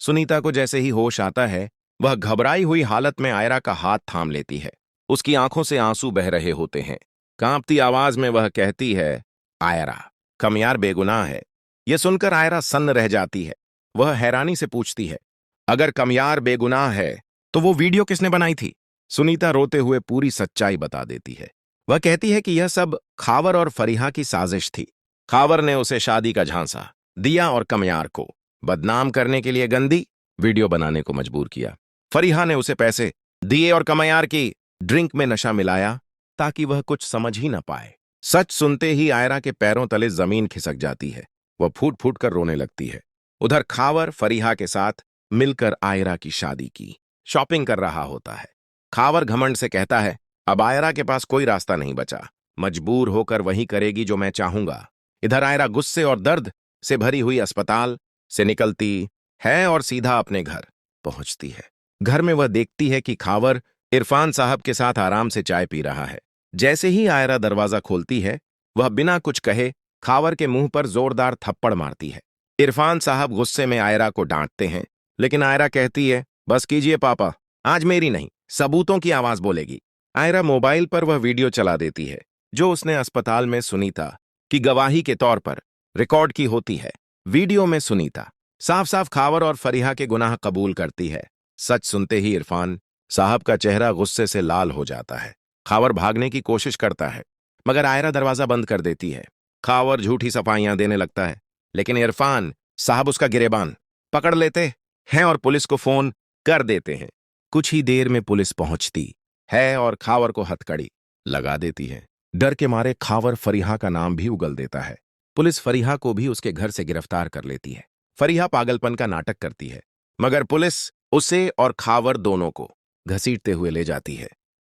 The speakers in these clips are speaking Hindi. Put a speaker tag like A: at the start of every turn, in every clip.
A: सुनीता को जैसे ही होश आता है, वह घबराई हुई हालत में आयरा का हाथ थाम लेती है। उसकी आंखों से आंसू बह रहे होते हैं। कांपती आवाज में वह कहती है, आयरा, कमयार बेगुनाह है। यह सुनकर आयरा सन्न रह जाती है। वह हैरानी से पूछती है, अगर कमयार बेगुनाह है तो वो वीडियो किसने बनाई थी? सुनीता रोते हुए पूरी सच्चाई बता देती है। वह कहती है कि यह सब खावर और फरीहा की साजिश थी। खावर ने उसे शादी का झांसा दिया और कमयार को बदनाम करने के लिए गंदी वीडियो बनाने को मजबूर किया। फरीहा ने उसे पैसे दिए और कमयार की ड्रिंक में नशा मिलाया ताकि वह कुछ समझ ही न पाए। सच सुनते ही आयरा के पैरों तले जमीन खिसक जाती है। वह फूट फूट कर रोने लगती है। उधर खावर फरीहा के साथ मिलकर आयरा की शादी की शॉपिंग कर रहा होता है। खावर घमंड से कहता है, अब आयरा के पास कोई रास्ता नहीं बचा। मजबूर होकर वही करेगी जो मैं चाहूंगा। इधर आयरा गुस्से और दर्द से भरी हुई अस्पताल से निकलती है और सीधा अपने घर पहुंचती है। घर में वह देखती है कि खावर इरफान साहब के साथ आराम से चाय पी रहा है। जैसे ही आयरा दरवाजा खोलती है, वह बिना कुछ कहे खावर के मुंह पर जोरदार थप्पड़ मारती है। इरफान साहब गुस्से में आयरा को डांटते हैं, लेकिन आयरा कहती है, बस कीजिए पापा, आज मेरी नहीं, सबूतों की आवाज बोलेगी। आयरा मोबाइल पर वह वीडियो चला देती है जो उसने अस्पताल में सुनीता की गवाही के तौर पर रिकॉर्ड की होती है। वीडियो में सुनीता साफ साफ खावर और फरीहा के गुनाह कबूल करती है। सच सुनते ही इरफान साहब का चेहरा गुस्से से लाल हो जाता है। खावर भागने की कोशिश करता है, मगर आयरा दरवाजा बंद कर देती है। खावर झूठी सफाइयां देने लगता है, लेकिन इरफान साहब उसका गिरेबान पकड़ लेते हैं और पुलिस को फोन कर देते हैं। कुछ ही देर में पुलिस पहुंचती है और खावर को हथकड़ी लगा देती है। डर के मारे खावर फरीहा का नाम भी उगल देता है। पुलिस फरीहा को भी उसके घर से गिरफ्तार कर लेती है। फरीहा पागलपन का नाटक करती है, मगर पुलिस उसे और खावर दोनों को घसीटते हुए ले जाती है।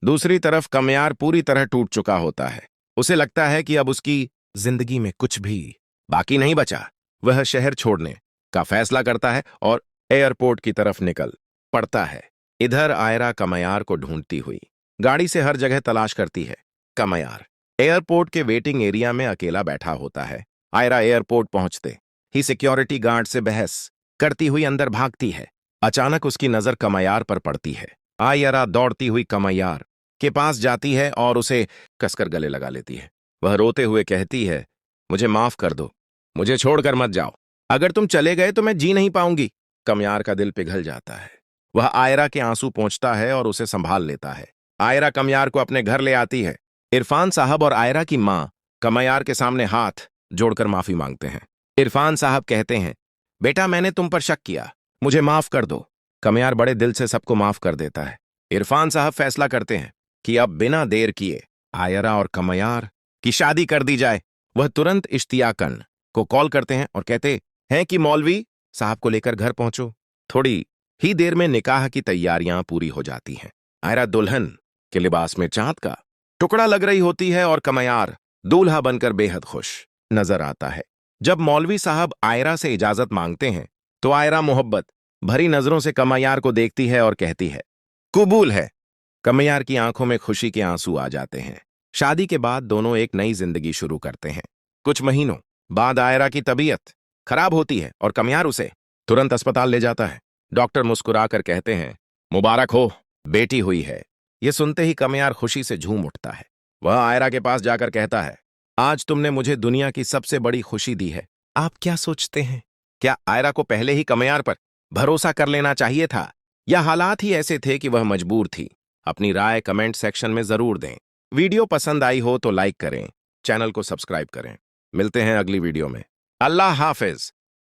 A: दूसरी तरफ कमयार पूरी तरह टूट चुका होता है। उसे लगता है कि अब उसकी जिंदगी में कुछ भी बाकी नहीं बचा। वह शहर छोड़ने का फैसला करता है और एयरपोर्ट की तरफ निकल पड़ता है। इधर आयरा कमयार को ढूंढती हुई गाड़ी से हर जगह तलाश करती है। कमयार एयरपोर्ट के वेटिंग एरिया में अकेला बैठा होता है। आयरा एयरपोर्ट पहुंचते ही सिक्योरिटी गार्ड से बहस करती हुई अंदर भागती है। अचानक उसकी नजर कमयार पर पड़ती है। आयरा दौड़ती हुई कमयार के पास जाती है और उसे कसकर गले लगा लेती है। वह रोते हुए कहती है, मुझे माफ कर दो, मुझे छोड़कर मत जाओ। अगर तुम चले गए तो मैं जी नहीं पाऊंगी। कमयार का दिल पिघल जाता है। वह आयरा के आंसू पोंछता है और उसे संभाल लेता है। आयरा कमयार को अपने घर ले आती है। इरफान साहब और आयरा की मां कमयार के सामने हाथ जोड़कर माफी मांगते हैं। इरफान साहब कहते हैं, बेटा मैंने तुम पर शक किया, मुझे माफ कर दो। कमयार बड़े दिल से सबको माफ कर देता है। इरफान साहब फैसला करते हैं कि अब बिना देर किए आयरा और कमयार की शादी कर दी जाए। वह तुरंत इश्तियाकन को कॉल करते हैं और कहते हैं कि मौलवी साहब को लेकर घर पहुंचो। थोड़ी ही देर में निकाह की तैयारियां पूरी हो जाती हैं। आयरा दुल्हन के लिबास में चांद का टुकड़ा लग रही होती है और कमयार दूल्हा बनकर बेहद खुश नजर आता है। जब मौलवी साहब आयरा से इजाजत मांगते हैं तो आयरा मोहब्बत भरी नजरों से कमयार को देखती है और कहती है, कबूल है। कमयार की आंखों में खुशी के आंसू आ जाते हैं। शादी के बाद दोनों एक नई जिंदगी शुरू करते हैं। कुछ महीनों बाद आयरा की तबीयत खराब होती है और कमयार उसे तुरंत अस्पताल ले जाता है। डॉक्टर मुस्कुराकर कहते हैं, मुबारक हो, बेटी हुई है। यह सुनते ही कमयार खुशी से झूम उठता है। वह आयरा के पास जाकर कहता है, आज तुमने मुझे दुनिया की सबसे बड़ी खुशी दी है। आप क्या सोचते हैं? क्या आयरा को पहले ही कमयार पर भरोसा कर लेना चाहिए था, या हालात ही ऐसे थे कि वह मजबूर थी? अपनी राय कमेंट सेक्शन में जरूर दें। वीडियो पसंद आई हो तो लाइक करें, चैनल को सब्सक्राइब करें। मिलते हैं अगली वीडियो में। अल्लाह हाफिज।